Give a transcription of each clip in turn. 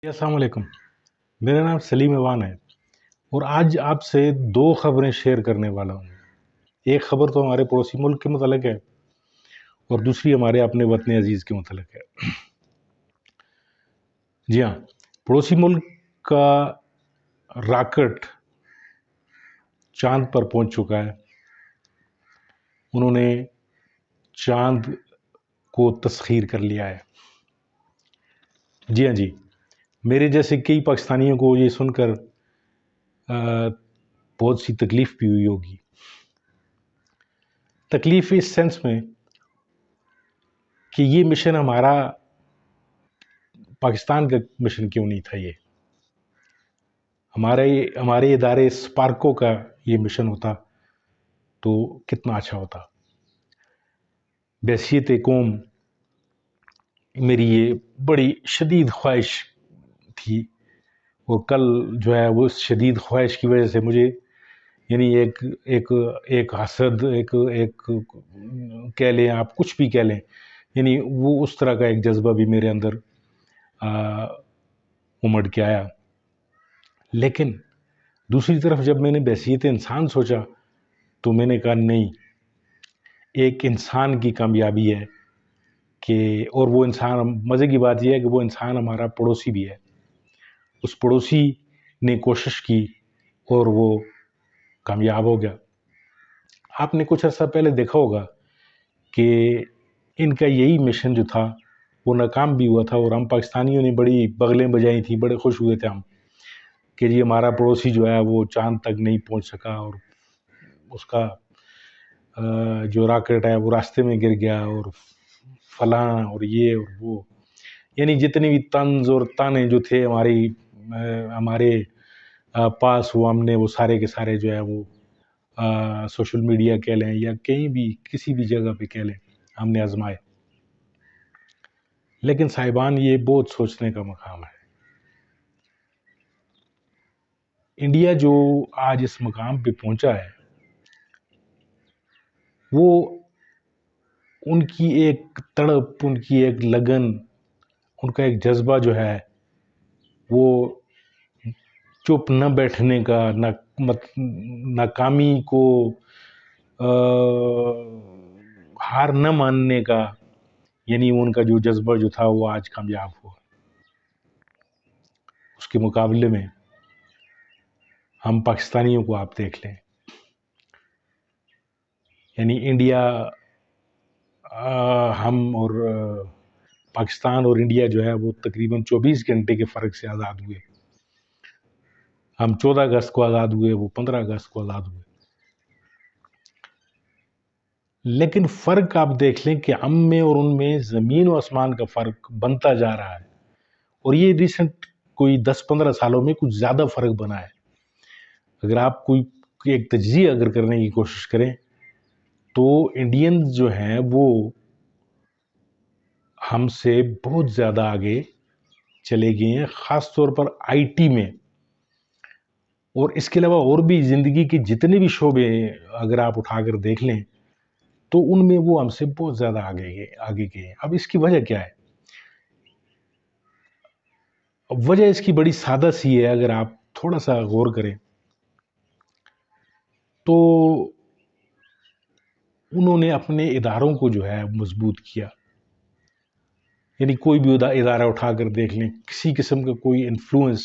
السلام علیکم، میرا نام سلیم ایوان ہے اور آج آپ سے دو خبریں شیئر کرنے والا ہوں۔ ایک خبر تو ہمارے پڑوسی ملک کے متعلق ہے اور دوسری ہمارے اپنے وطن عزیز کے متعلق ہے۔ جی ہاں، پڑوسی ملک کا راکٹ چاند پر پہنچ چکا ہے۔ انہوں نے چاند کو تسخیر کر لیا ہے۔ جی ہاں جی، میرے جیسے کئی پاکستانیوں کو یہ سن کر بہت سی تکلیف بھی ہوئی ہوگی۔ تکلیف اس سینس میں کہ یہ مشن ہمارا پاکستان کا مشن کیوں نہیں تھا، یہ ہمارے ادارے اسپارکو کا یہ مشن ہوتا تو کتنا اچھا ہوتا۔ بحیثیت قوم میری یہ بڑی شدید خواہش تھی اور کل جو ہے وہ اس شدید خواہش کی وجہ سے مجھے یعنی ایک حسد ایک کہہ لیں، آپ کچھ بھی کہہ لیں، یعنی وہ اس طرح کا ایک جذبہ بھی میرے اندر امڑ کے آیا۔ لیکن دوسری طرف جب میں نے بحیثیت انسان سوچا تو میں نے کہا نہیں، ایک انسان کی کامیابی ہے کہ، اور وہ انسان، مزے کی بات یہ ہے کہ وہ انسان ہمارا پڑوسی بھی ہے۔ اس پڑوسی نے کوشش کی اور وہ کامیاب ہو گیا۔ آپ نے کچھ عرصہ پہلے دیکھا ہوگا کہ ان کا یہی مشن جو تھا وہ ناکام بھی ہوا تھا اور ہم پاکستانیوں نے بڑی بغلیں بجائی تھیں، بڑے خوش ہوئے تھے ہم کہ جی ہمارا پڑوسی جو ہے وہ چاند تک نہیں پہنچ سکا اور اس کا جو راکٹ ہے وہ راستے میں گر گیا اور فلاں اور یہ اور وہ، یعنی جتنے بھی طنز اور تانے جو تھے ہمارے پاس، وہ ہم نے وہ سارے کے سارے جو ہے وہ سوشل میڈیا کہہ لیں یا کہیں بھی کسی بھی جگہ پہ کہہ لیں ہم نے آزمائے۔ لیکن صاحبان، یہ بہت سوچنے کا مقام ہے۔ انڈیا جو آج اس مقام پہ پہنچا ہے وہ ان کی ایک تڑپ، ان کی ایک لگن، ان کا ایک جذبہ جو ہے وہ چپ نہ بیٹھنے کا، ناکامی کو ہار نہ ماننے کا، یعنی ان کا جو جذبہ جو تھا وہ آج کامیاب ہوا۔ اس کے مقابلے میں ہم پاکستانیوں کو آپ دیکھ لیں، یعنی انڈیا، ہم اور پاکستان اور انڈیا جو ہے وہ تقریباً 24 گھنٹے کے فرق سے آزاد ہوئے۔ ہم 14 اگست کو آزاد ہوئے، وہ 15 اگست کو آزاد ہوئے۔ لیکن فرق آپ دیکھ لیں کہ ہم میں اور ان میں زمین و آسمان کا فرق بنتا جا رہا ہے، اور یہ ریسنٹ کوئی 10-15 سالوں میں کچھ زیادہ فرق بنا ہے۔ اگر آپ کوئی ایک تجزیہ اگر کرنے کی کوشش کریں تو انڈینز جو ہیں وہ ہم سے بہت زیادہ آگے چلے گئے ہیں، خاص طور پر آئی ٹی میں، اور اس کے علاوہ اور بھی زندگی کے جتنے بھی شعبے اگر آپ اٹھا کر دیکھ لیں تو ان میں وہ ہم سے بہت زیادہ آگے گئے ہیں۔ اب اس کی وجہ کیا ہے؟ وجہ اس کی بڑی سادہ سی ہے، اگر آپ تھوڑا سا غور کریں تو انہوں نے اپنے اداروں کو جو ہے مضبوط کیا۔ یعنی کوئی بھی ادارہ اٹھا کر دیکھ لیں، کسی قسم کا کوئی انفلوئنس،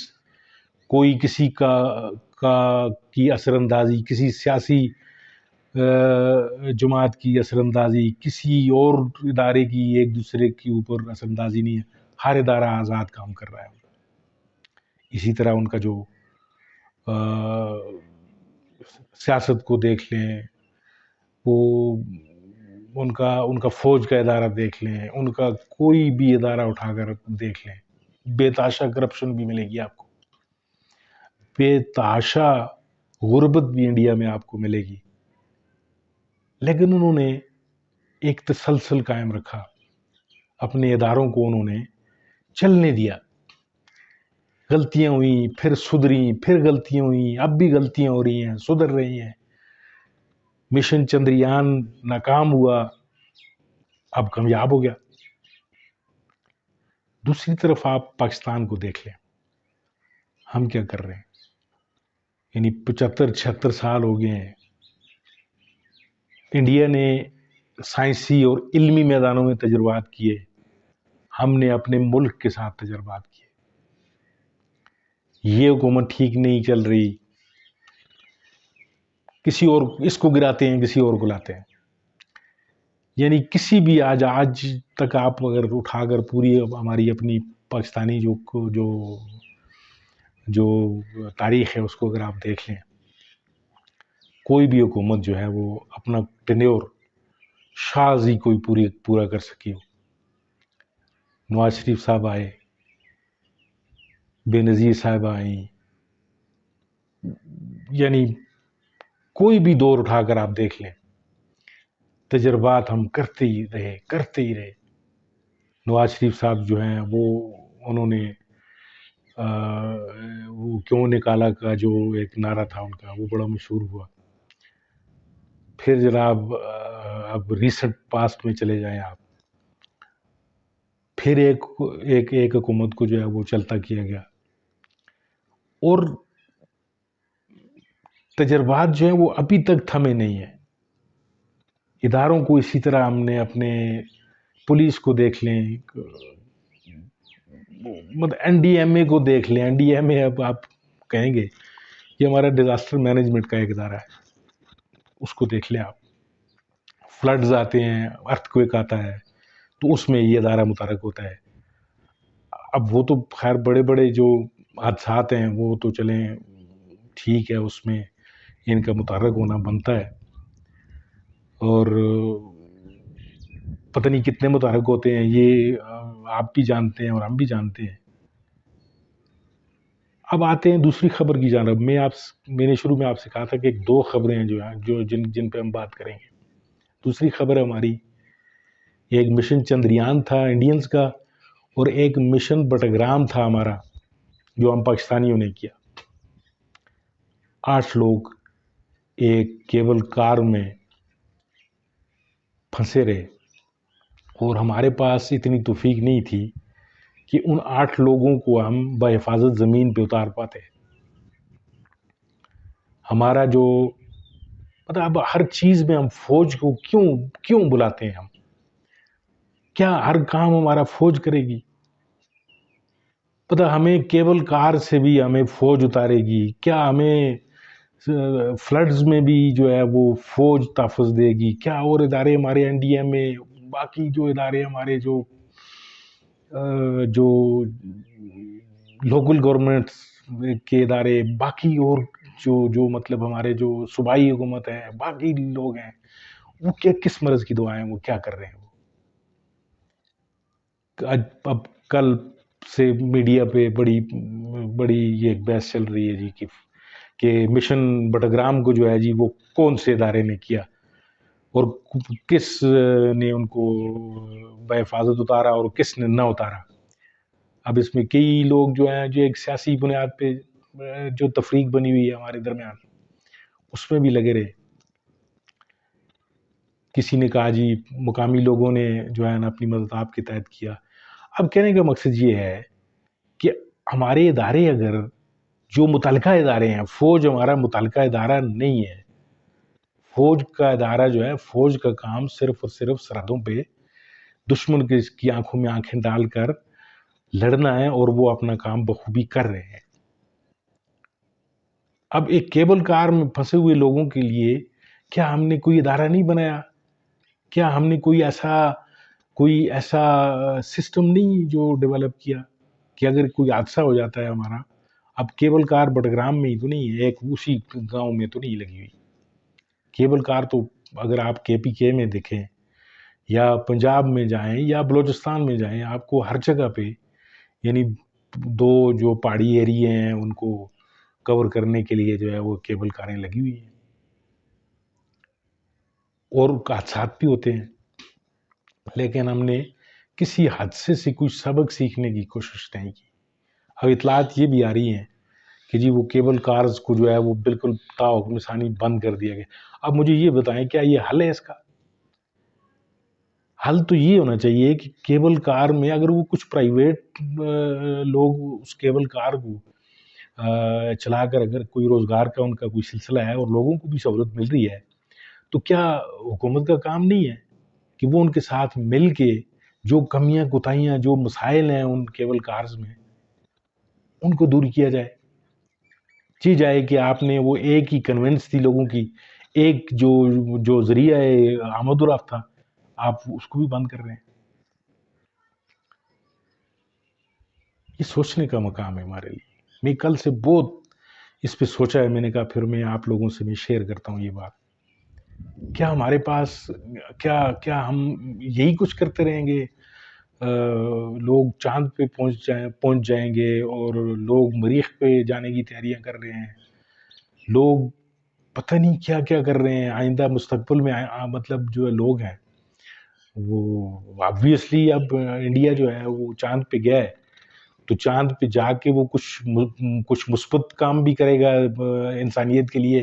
کوئی کسی کی اثر اندازی، کسی سیاسی جماعت کی اثر اندازی، کسی اور ادارے کی ایک دوسرے کے اوپر اثر اندازی نہیں ہے۔ ہر ادارہ آزاد کام کر رہا ہے۔ اسی طرح ان کا جو سیاست کو دیکھ لیں، وہ ان کا فوج کا ادارہ دیکھ لیں، ان کا کوئی بھی ادارہ اٹھا کر دیکھ لیں، بے تحاشا کرپشن بھی ملے گی آپ کو، بے تحاشا غربت بھی انڈیا میں آپ کو ملے گی۔ لیکن انہوں نے ایک تسلسل قائم رکھا، اپنے اداروں کو انہوں نے چلنے دیا۔ غلطیاں ہوئیں، پھر سدھریں، پھر غلطیاں ہوئیں، اب بھی غلطیاں ہو رہی ہیں، سدھر رہی ہیں۔ مشن چندریان ناکام ہوا، اب کامیاب ہو گیا۔ دوسری طرف آپ پاکستان کو دیکھ لیں، ہم کیا کر رہے ہیں؟ یعنی 75-76 سال ہو گئے ہیں انڈیا نے سائنسی اور علمی میدانوں میں تجربات کیے، ہم نے اپنے ملک کے ساتھ تجربات کیے، یہ حکومت ٹھیک نہیں چل رہی، کسی اور اس کو گراتے ہیں، کسی اور کو لاتے ہیں۔ یعنی کسی بھی آج تک آپ اگر اٹھا کر پوری ہماری اپنی پاکستانی جو تاریخ ہے اس کو اگر آپ دیکھ لیں، کوئی بھی حکومت جو ہے وہ اپنا ٹینیور شاز ہی کوئی پورا کر سکی ہو۔ نواز شریف صاحب آئے، بے نظیر صاحب آئیں، یعنی کوئی بھی دور اٹھا کر آپ دیکھ لیں، تجربات ہم کرتے ہی رہے۔ نواز شریف صاحب جو ہیں وہ انہوں نے وہ کیوں نکالا کا جو ایک نعرہ تھا ان کا، وہ بڑا مشہور ہوا۔ پھر جناب اب ریسنٹ پاسٹ میں چلے جائیں آپ، پھر ایک حکومت کو جو ہے وہ چلتا کیا گیا، اور تجربات جو ہیں وہ ابھی تک تھمے نہیں ہیں۔ اداروں کو اسی طرح ہم نے اپنے پولیس کو دیکھ لیں، مطلب این ڈی ایم اے کو دیکھ لیں۔ این ڈی ایم اے اب آپ کہیں گے یہ ہمارا ڈیزاسٹر مینجمنٹ کا ایک ادارہ ہے، اس کو دیکھ لیں آپ۔ فلڈز آتے ہیں، ارتھ کوئک آتا ہے تو اس میں یہ ادارہ متحرک ہوتا ہے۔ اب وہ تو خیر بڑے بڑے جو حادثات ہیں وہ تو چلیں ٹھیک ہے، اس میں ان کا متحرک ہونا بنتا ہے، اور پتہ نہیں کتنے متحرک ہوتے ہیں یہ آپ بھی جانتے ہیں اور ہم بھی جانتے ہیں۔ اب آتے ہیں دوسری خبر کی جانب۔ میں نے شروع میں آپ سے کہا تھا کہ 2 خبریں ہیں جو جن پہ ہم بات کریں گے۔ دوسری خبر ہے ہماری، ایک مشن چندریان تھا انڈینز کا، اور ایک مشن بٹگرام تھا ہمارا جو ہم پاکستانیوں نے کیا۔ 8 لوگ ایک کیبل کار میں پھنسے رہے، اور ہمارے پاس اتنی توفیق نہیں تھی کہ ان 8 لوگوں کو ہم بحفاظت زمین پہ اتار پاتے۔ ہمارا جو اب ہر چیز میں ہم فوج کو کیوں بلاتے ہیں؟ ہم کیا ہر کام ہمارا فوج کرے گی؟ ہمیں کیبل کار سے بھی ہمیں فوج اتارے گی کیا؟ ہمیں فلڈز میں بھی جو ہے وہ فوج تحفظ دے گی کیا؟ اور ادارے ہمارے این ڈی ایم اے، باقی جو ادارے ہمارے جو لوکل گورنمنٹس کے ادارے، باقی اور جو مطلب ہمارے جو صوبائی حکومت ہے، باقی لوگ ہیں، وہ کس مرض کی دعائیں وہ کیا کر رہے ہیں؟ اب کل سے میڈیا پہ بڑی یہ بحث چل رہی ہے جی کہ مشن بٹگرام کو جو ہے جی وہ کون سے ادارے نے کیا اور کس نے ان کو بحفاظت اتارا اور کس نے نہ اتارا۔ اب اس میں کئی لوگ جو ہیں جو ایک سیاسی بنیاد پہ جو تفریق بنی ہوئی ہے ہمارے درمیان، اس میں بھی لگے رہے۔ کسی نے کہا جی مقامی لوگوں نے جو ہے نا اپنی مدد آپ کے تحت کیا۔ اب کہنے کا مقصد یہ ہے کہ ہمارے ادارے اگر جو متعلقہ ادارے ہیں، فوج ہمارا متعلقہ ادارہ نہیں ہے۔ فوج کا ادارہ جو ہے، فوج کا کام صرف اور صرف سرحدوں پہ دشمن کی آنکھوں میں آنکھیں ڈال کر لڑنا ہے، اور وہ اپنا کام بخوبی کر رہے ہیں۔ اب ایک کیبل کار میں پھنسے ہوئے لوگوں کے لیے کیا ہم نے کوئی ادارہ نہیں بنایا؟ کیا ہم نے کوئی ایسا سسٹم نہیں جو ڈیولپ کیا کہ اگر کوئی حادثہ ہو جاتا ہے ہمارا؟ اب کیبل کار بٹگرام میں ہی تو نہیں ہے، ایک اسی گاؤں میں تو نہیں لگی ہوئی کیبل کار۔ تو اگر آپ کے پی کے میں دیکھیں یا پنجاب میں جائیں یا بلوچستان میں جائیں، آپ کو ہر جگہ پہ یعنی 2 جو پہاڑی ایریے ہیں ان کو کور کرنے کے لیے جو ہے وہ کیبل کاریں لگی ہوئی ہیں، اور حادثات بھی ہوتے ہیں، لیکن ہم نے کسی حادثے سے کوئی سبق سیکھنے کی کوشش نہیں کی۔ اب اطلاعات یہ بھی آ رہی ہیں کہ جی وہ کیبل کارز کو جو ہے وہ بالکل تاحکم ثانی بند کر دیا گیا۔ اب مجھے یہ بتائیں کیا یہ حل ہے؟ اس کا حل تو یہ ہونا چاہیے کہ کیبل کار میں اگر وہ کچھ پرائیویٹ لوگ اس کیبل کار کو چلا کر اگر کوئی روزگار کا ان کا کوئی سلسلہ ہے اور لوگوں کو بھی سہولت مل رہی ہے، تو کیا حکومت کا کام نہیں ہے کہ وہ ان کے ساتھ مل کے جو کمیاں کوتاہیاں جو مسائل ہیں ان کیبل کارز میں ان کو دور کیا جائے؟ چی جائے کہ آپ نے وہ ایک ہی کنونس تھی لوگوں کی، ایک جو ذریعہ آمد و رفت تھا، آپ اس کو بھی بند کر رہے ہیں۔ یہ سوچنے کا مقام ہے ہمارے لیے۔ میں کل سے بہت اس پہ سوچا ہے، میں نے کہا پھر میں آپ لوگوں سے میں شیئر کرتا ہوں یہ بات۔ کیا ہمارے پاس کیا ہم یہی کچھ کرتے رہیں گے؟ لوگ چاند پہ پہنچ جائیں گے اور لوگ مریخ پہ جانے کی تیاریاں کر رہے ہیں، لوگ پتہ نہیں کیا کیا کر رہے ہیں آئندہ مستقبل میں مطلب جو لوگ ہیں وہ آبویسلی اب انڈیا جو ہے وہ چاند پہ گیا ہے تو چاند پہ جا کے وہ کچھ مثبت کام بھی کرے گا انسانیت کے لیے،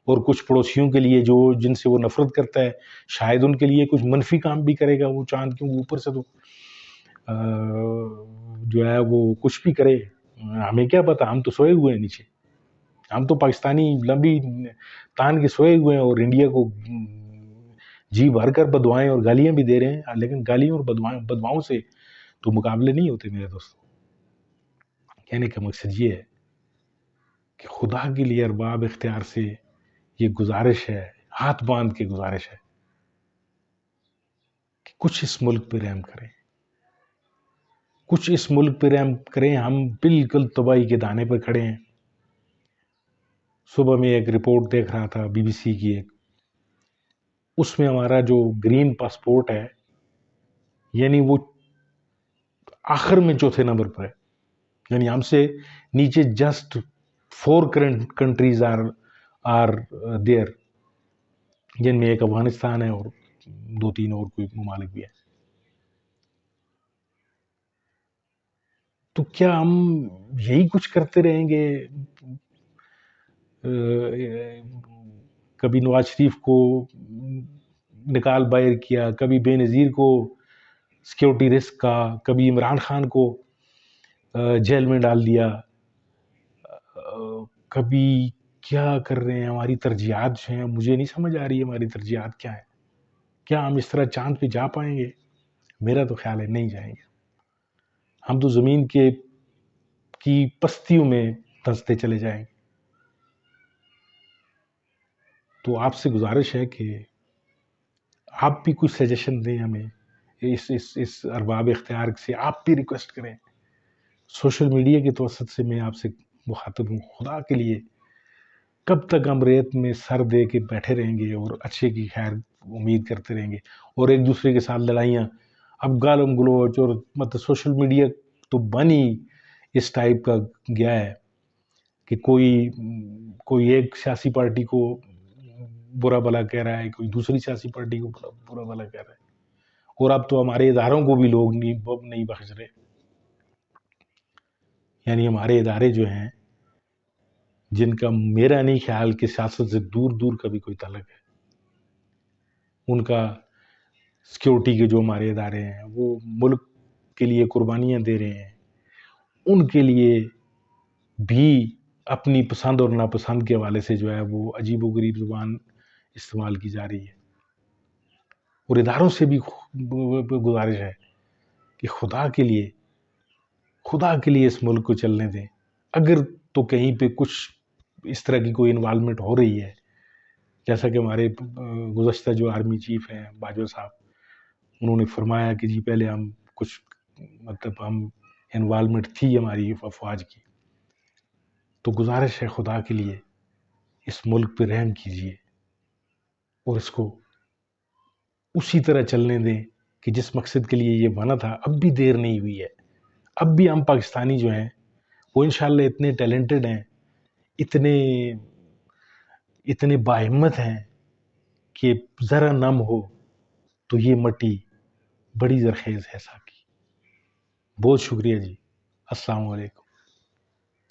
اور کچھ پڑوسیوں کے لیے جن سے وہ نفرت کرتا ہے شاید ان کے لیے کچھ منفی کام بھی کرے گا وہ چاند کے اوپر سے، تو جو ہے وہ کچھ بھی کرے، ہمیں کیا پتا، ہم تو سوئے ہوئے ہیں نیچے، ہم تو پاکستانی لمبی تان کے سوئے ہوئے ہیں اور انڈیا کو جی بھر کر بدوائیں اور گالیاں بھی دے رہے ہیں، لیکن گالیوں اور بدواؤں سے تو مقابلے نہیں ہوتے میرے دوستوں۔ کہنے کا مقصد یہ ہے کہ خدا کے لیے ارباب اختیار سے یہ گزارش ہے، ہاتھ باندھ کے گزارش ہے کہ کچھ اس ملک پہ رحم کریں، کچھ اس ملک پہ رحم کریں۔ ہم بالکل تباہی کے دانے پر کھڑے ہیں۔ صبح میں ایک رپورٹ دیکھ رہا تھا BBC کی ایک، اس میں ہمارا جو گرین پاسپورٹ ہے یعنی وہ آخر میں چوتھے نمبر پر ہے، یعنی ہم سے نیچے جسٹ 4 کنٹریز آر دیئر، جن میں ایک افغانستان ہے اور 2-3 اور کوئی ممالک بھی ہے۔ تو کیا ہم یہی کچھ کرتے رہیں گے؟ کبھی نواز شریف کو نکال باہر کیا، کبھی بے نظیر کو سیکیورٹی رسک کا، کبھی عمران خان کو جیل میں ڈال دیا، کبھی کیا کر رہے ہیں؟ ہماری ترجیحات جو ہیں مجھے نہیں سمجھ آ رہی ہے ہماری ترجیحات کیا ہیں۔ کیا ہم اس طرح چاند پہ جا پائیں گے؟ میرا تو خیال ہے نہیں جائیں گے، ہم تو زمین کی پستیوں میں دھنستے چلے جائیں گے۔ تو آپ سے گزارش ہے کہ آپ بھی کچھ سجیشن دیں ہمیں، اس ارباب اختیار سے آپ بھی ریکویسٹ کریں۔ سوشل میڈیا کے توسط سے میں آپ سے مخاطب ہوں، خدا کے لیے کب تک ہم ریت میں سر دے کے بیٹھے رہیں گے اور اچھے کی خیر امید کرتے رہیں گے اور ایک دوسرے کے ساتھ لڑائیاں، اب گالم گلوچ، اور مطلب سوشل میڈیا تو بنی اس ٹائپ کا گیا ہے کہ کوئی ایک سیاسی پارٹی کو برا بھلا کہہ رہا ہے، کوئی دوسری سیاسی پارٹی کو برا بھلا کہہ رہا ہے، اور اب تو ہمارے اداروں کو بھی لوگ نہیں بخش رہے۔ یعنی ہمارے ادارے جو ہیں جن کا میرا نہیں خیال کہ سیاست سے دور دور کا بھی کوئی تعلق ہے، ان کا سیکیورٹی کے جو ہمارے ادارے ہیں وہ ملک کے لیے قربانیاں دے رہے ہیں، ان کے لیے بھی اپنی پسند اور ناپسند کے حوالے سے جو ہے وہ عجیب و غریب زبان استعمال کی جا رہی ہے۔ اور اداروں سے بھی گزارش ہے کہ خدا کے لیے اس ملک کو چلنے دیں۔ اگر تو کہیں پہ کچھ اس طرح کی کوئی انوالومنٹ ہو رہی ہے، جیسا کہ ہمارے گزشتہ جو آرمی چیف ہیں باجوہ صاحب، انہوں نے فرمایا کہ جی پہلے ہم کچھ مطلب ہم انوالومنٹ تھی ہماری افواج کی، تو گزارش ہے خدا کے لیے اس ملک پہ رحم کیجیے اور اس کو اسی طرح چلنے دیں کہ جس مقصد کے لیے یہ بنا تھا۔ اب بھی دیر نہیں ہوئی ہے، اب بھی ہم پاکستانی جو ہیں وہ انشاءاللہ اتنے ٹیلنٹڈ ہیں، اتنے باہمت ہیں کہ ذرا نم ہو تو یہ مٹی بڑی زرخیز ہے ساکی۔ بہت شکریہ جی، السلام علیکم۔